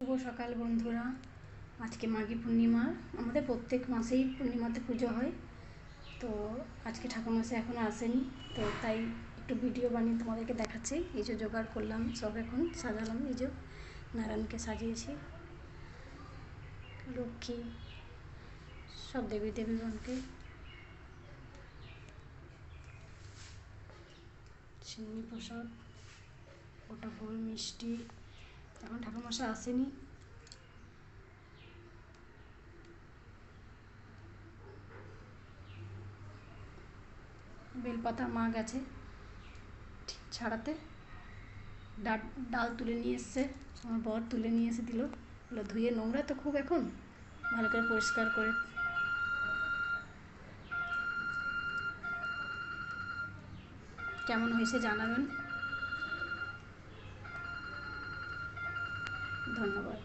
শুভ সকাল বন্ধুরা। আজকে মাঘী পূর্ণিমা। আমাদের প্রত্যেক মাসেই পূর্ণিমাতে পুজো হয়। তো আজকে ঠাকুরমশাই এখনও আসেনি, তো তাই একটু ভিডিও বানিয়ে তোমাদেরকে দেখাচ্ছি। এই যে জোগাড় করলাম সব, এখন সাজালাম। এই যে নারায়ণকে সাজিয়েছি, লক্ষ্মী, সব দেবী দেবীগণকে, চিনি প্রসাদ, গোটা ফল, মিষ্টি। এখন ঠাকুরমশাই আসেনি, বেলপাতা মা গেছে ছাড়াতে। ডাল তুলে নিয়ে এসছে, আমার বর তুলে নিয়ে এসে দিল। বলে ধুয়ে, নোংরা তো খুব, এখন ভালো করে পরিষ্কার করে। কেমন হয়েছে জানাবেন। ধন্যবাদ।